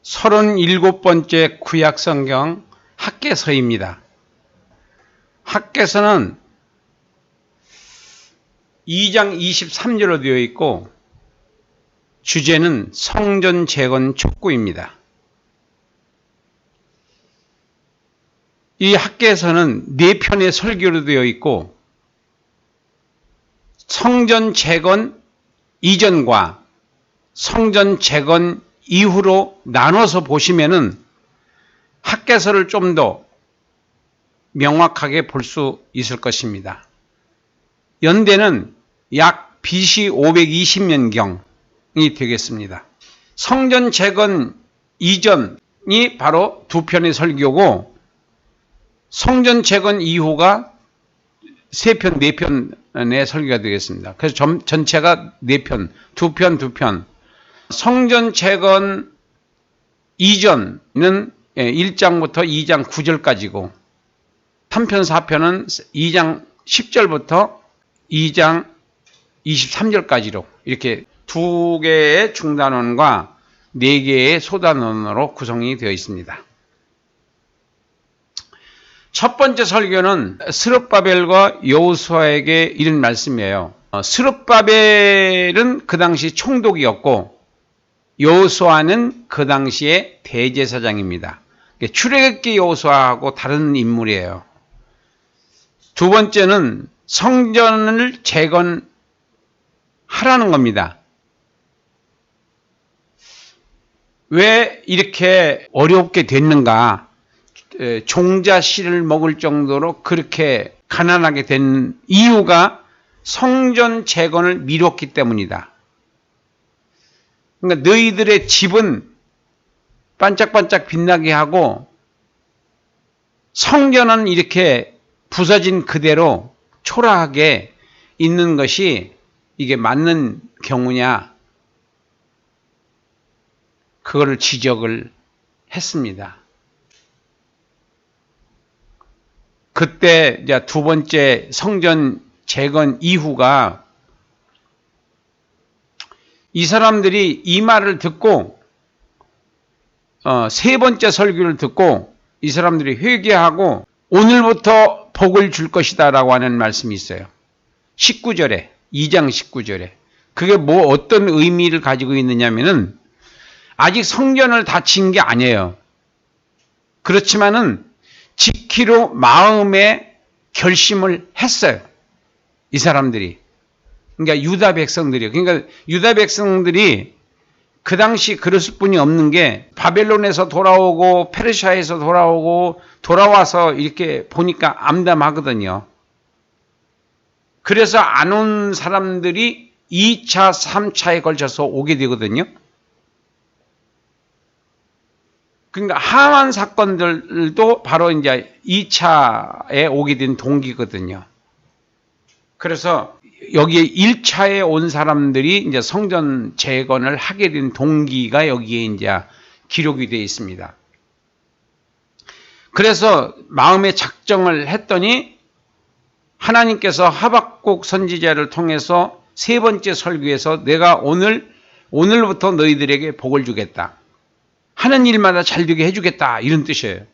37번째 구약성경 학개서입니다. 학개서는 2장 23절로 되어 있고 주제는 성전 재건 촉구입니다. 이 학개서는 4편의 설교로 되어 있고 성전 재건 이전과 성전 재건 이후로 나눠서 보시면은 학개서를 좀 더 명확하게 볼 수 있을 것입니다. 연대는 약 BC 520년경이 되겠습니다. 성전 재건 이전이 바로 2편의 설교고 성전 재건 이후가 3편, 4편의 설교가 되겠습니다. 그래서 전체가 4편, 2편. 성전 재건 이전은 1장부터 2장 9절까지고 3편, 4편은 2장 10절부터 2장 23절까지로 이렇게 2개의 중단원과 4개의 소단원으로 구성이 되어 있습니다. 첫 번째 설교는 스룹바벨과 여호수아에게 이런 말씀이에요. 스룹바벨은 그 당시 총독이었고 여호수아는 그 당시의 대제사장입니다. 출애굽기 여호수아하고 다른 인물이에요. 두 번째는 성전을 재건하라는 겁니다. 왜 이렇게 어렵게 됐는가? 종자씨를 먹을 정도로 그렇게 가난하게 된 이유가 성전 재건을 미뤘기 때문이다. 그러니까 너희들의 집은 반짝반짝 빛나게 하고 성전은 이렇게 부서진 그대로 초라하게 있는 것이 이게 맞는 경우냐? 그거를 지적을 했습니다. 그때 이제 두 번째 성전 재건 이후가 이 사람들이 이 말을 듣고 세 번째 설교를 듣고 이 사람들이 회개하고 오늘부터 복을 줄 것이다 라고 하는 말씀이 있어요. 19절에 2장 19절에 그게 뭐 어떤 의미를 가지고 있느냐면은 아직 성전을 다 지은 게 아니에요. 그렇지만은 지키로 마음에 결심을 했어요. 이 사람들이. 그러니까 유다 백성들이요. 그러니까 유다 백성들이 그 당시 그랬을 뿐이 없는 게 바벨론에서 돌아오고 페르시아에서 돌아와서 이렇게 보니까 암담하거든요. 그래서 안 온 사람들이 2차, 3차에 걸쳐서 오게 되거든요. 그러니까 하만 사건들도 바로 이제 2차에 오게 된 동기거든요. 그래서 여기에 1차에 온 사람들이 이제 성전 재건을 하게 된 동기가 여기에 이제 기록이 되어 있습니다. 그래서 마음의 작정을 했더니 하나님께서 하박국 선지자를 통해서 세 번째 설교에서 내가 오늘부터 너희들에게 복을 주겠다. 하는 일마다 잘 되게 해주겠다. 이런 뜻이에요.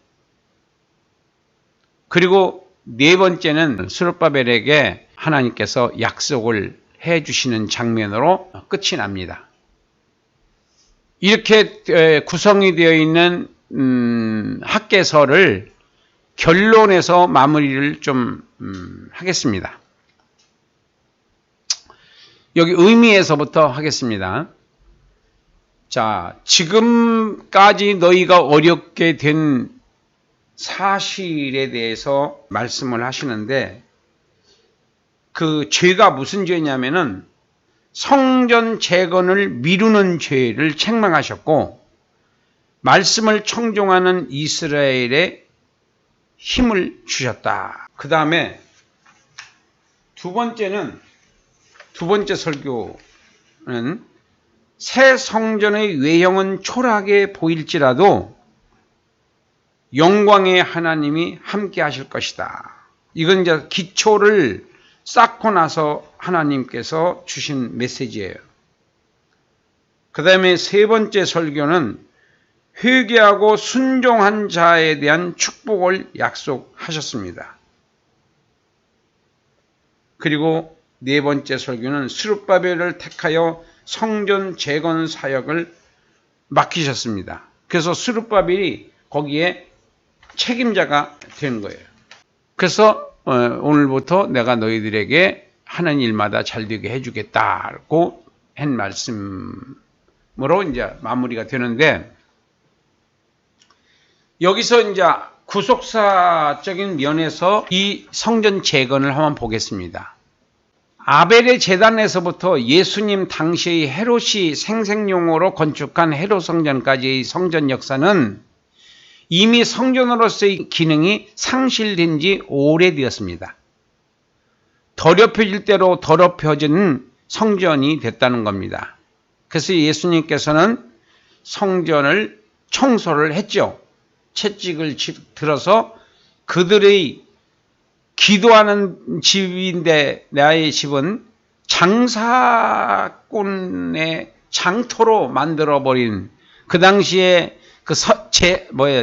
그리고 네 번째는 스룹바벨에게 하나님께서 약속을 해주시는 장면으로 끝이 납니다. 이렇게 구성이 되어 있는 학개서를 결론에서 마무리를 좀 하겠습니다. 여기 의미에서부터 하겠습니다. 자, 지금까지 너희가 어렵게 된 사실에 대해서 말씀을 하시는데 그 죄가 무슨 죄냐면은 성전 재건을 미루는 죄를 책망하셨고 말씀을 청종하는 이스라엘에 힘을 주셨다. 그 다음에 두 번째 설교는 새 성전의 외형은 초라하게 보일지라도 영광의 하나님이 함께 하실 것이다. 이건 이제 기초를 쌓고 나서 하나님께서 주신 메시지예요. 그 다음에 세 번째 설교는 회개하고 순종한 자에 대한 축복을 약속하셨습니다. 그리고 네 번째 설교는 스룹바벨을 택하여 성전 재건 사역을 맡기셨습니다. 그래서 스룹바벨이 거기에 책임자가 된 거예요. 그래서 오늘부터 내가 너희들에게 하는 일마다 잘되게 해주겠다고 한 말씀으로 이제 마무리가 되는데, 여기서 이제 구속사적인 면에서 이 성전 재건을 한번 보겠습니다. 아벨의 제단에서부터 예수님 당시의 헤롯이 생생용으로 건축한 헤롯 성전까지의 성전 역사는 이미 성전으로서의 기능이 상실된 지 오래되었습니다. 더럽혀질 대로 더럽혀진 성전이 됐다는 겁니다. 그래서 예수님께서는 성전을 청소를 했죠. 채찍을 들어서 그들의 기도하는 집인데 나의 집은 장사꾼의 장터로 만들어버린, 그 당시에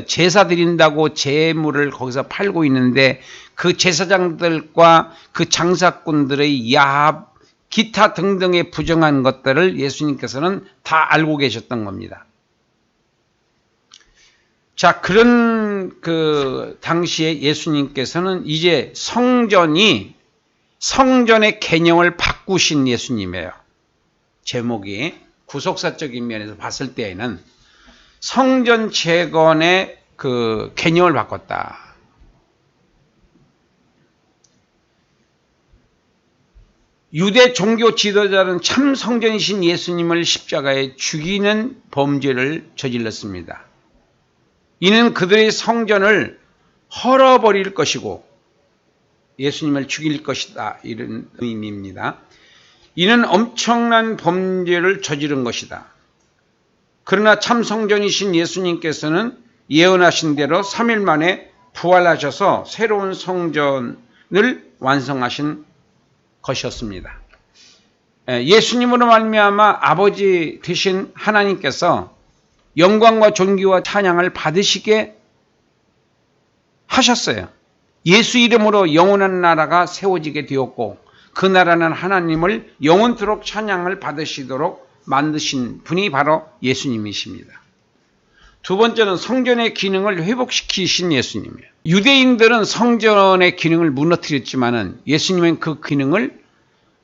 제사 드린다고 재물을 거기서 팔고 있는데 그 제사장들과 그 장사꾼들의 야합, 기타 등등의 부정한 것들을 예수님께서는 다 알고 계셨던 겁니다. 자, 그런 그 당시에 예수님께서는 이제 성전의 개념을 바꾸신 예수님이에요. 제목이 구속사적인 면에서 봤을 때에는 성전 재건의 그 개념을 바꿨다. 유대 종교 지도자는 참 성전이신 예수님을 십자가에 죽이는 범죄를 저질렀습니다. 이는 그들의 성전을 헐어버릴 것이고 예수님을 죽일 것이다, 이런 의미입니다. 이는 엄청난 범죄를 저지른 것이다. 그러나 참 성전이신 예수님께서는 예언하신 대로 3일 만에 부활하셔서 새로운 성전을 완성하신 것이었습니다. 예수님으로 말미암아 아버지 되신 하나님께서 영광과 존귀와 찬양을 받으시게 하셨어요. 예수 이름으로 영원한 나라가 세워지게 되었고 그 나라는 하나님을 영원토록 찬양을 받으시도록 만드신 분이 바로 예수님이십니다. 두 번째는 성전의 기능을 회복시키신 예수님이에요. 유대인들은 성전의 기능을 무너뜨렸지만은 예수님은 그 기능을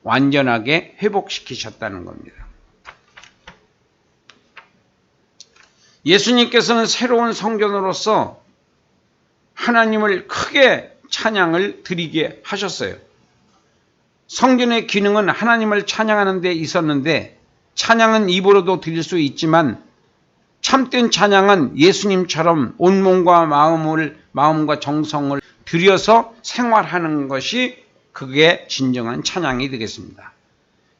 완전하게 회복시키셨다는 겁니다. 예수님께서는 새로운 성전으로서 하나님을 크게 찬양을 드리게 하셨어요. 성전의 기능은 하나님을 찬양하는 데 있었는데 찬양은 입으로도 드릴 수 있지만 참된 찬양은 예수님처럼 온몸과 마음과 정성을 들여서 생활하는 것이 그게 진정한 찬양이 되겠습니다.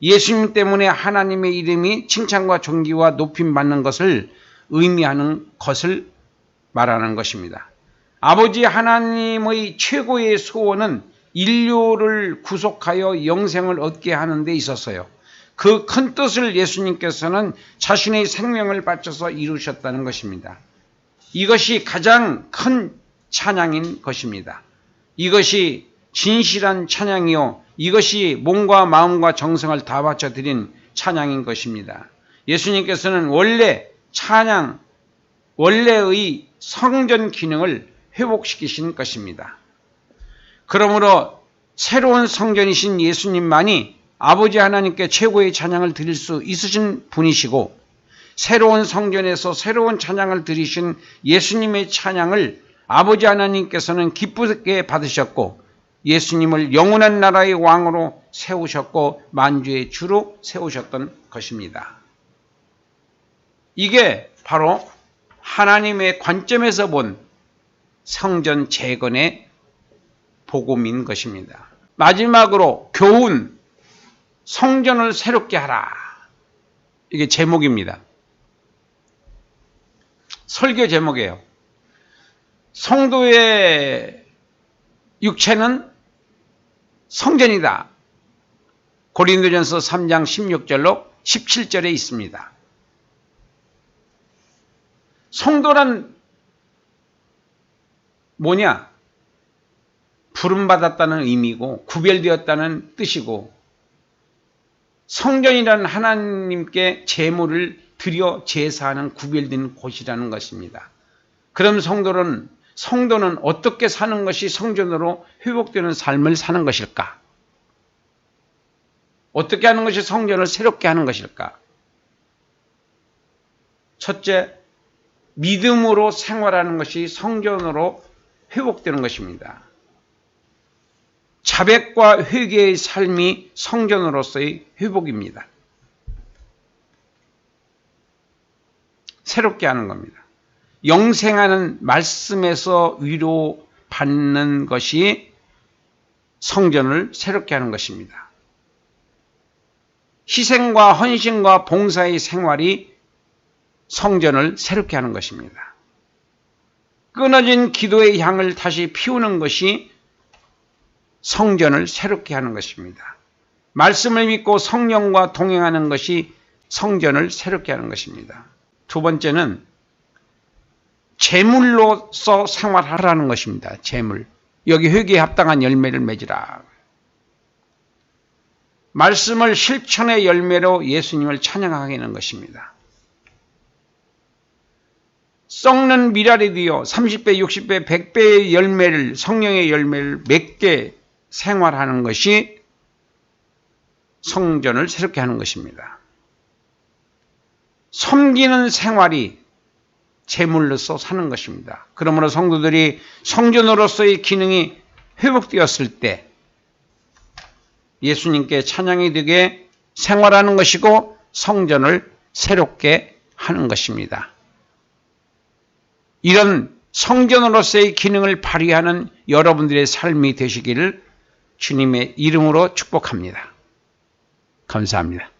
예수님 때문에 하나님의 이름이 칭찬과 존귀와 높임받는 것을 의미하는 것을 말하는 것입니다. 아버지 하나님의 최고의 소원은 인류를 구속하여 영생을 얻게 하는 데 있었어요. 그 큰 뜻을 예수님께서는 자신의 생명을 바쳐서 이루셨다는 것입니다. 이것이 가장 큰 찬양인 것입니다. 이것이 진실한 찬양이요, 이것이 몸과 마음과 정성을 다 바쳐 드린 찬양인 것입니다. 예수님께서는 원래의 성전 기능을 회복시키신 것입니다. 그러므로 새로운 성전이신 예수님만이 아버지 하나님께 최고의 찬양을 드릴 수 있으신 분이시고, 새로운 성전에서 새로운 찬양을 드리신 예수님의 찬양을 아버지 하나님께서는 기쁘게 받으셨고, 예수님을 영원한 나라의 왕으로 세우셨고 만주의 주로 세우셨던 것입니다. 이게 바로 하나님의 관점에서 본 성전 재건의 복음인 것입니다. 마지막으로 교훈, 성전을 새롭게 하라. 이게 제목입니다. 설교 제목이에요. 성도의 육체는 성전이다. 고린도전서 3장 16절로 17절에 있습니다. 성도란 뭐냐? 부름받았다는 의미고 구별되었다는 뜻이고 성전이라는 하나님께 제물을 드려 제사하는 구별된 곳이라는 것입니다. 그럼 성도는 어떻게 사는 것이 성전으로 회복되는 삶을 사는 것일까? 어떻게 하는 것이 성전을 새롭게 하는 것일까? 첫째, 믿음으로 생활하는 것이 성전으로 회복되는 것입니다. 자백과 회개의 삶이 성전으로서의 회복입니다. 새롭게 하는 겁니다. 영생하는 말씀에서 위로받는 것이 성전을 새롭게 하는 것입니다. 희생과 헌신과 봉사의 생활이 성전을 새롭게 하는 것입니다. 끊어진 기도의 향을 다시 피우는 것이 성전을 새롭게 하는 것입니다. 말씀을 믿고 성령과 동행하는 것이 성전을 새롭게 하는 것입니다. 두 번째는 제물로서 생활하라는 것입니다. 제물. 여기 회개에 합당한 열매를 맺으라. 말씀을 실천의 열매로 예수님을 찬양하게 하는 것입니다. 썩는 미랄이 되어 30배, 60배, 100배의 열매를, 성령의 열매를 맺게 생활하는 것이 성전을 새롭게 하는 것입니다. 섬기는 생활이 제물로서 사는 것입니다. 그러므로 성도들이 성전으로서의 기능이 회복되었을 때 예수님께 찬양이 되게 생활하는 것이고 성전을 새롭게 하는 것입니다. 이런 성전으로서의 기능을 발휘하는 여러분들의 삶이 되시기를 주님의 이름으로 축복합니다. 감사합니다.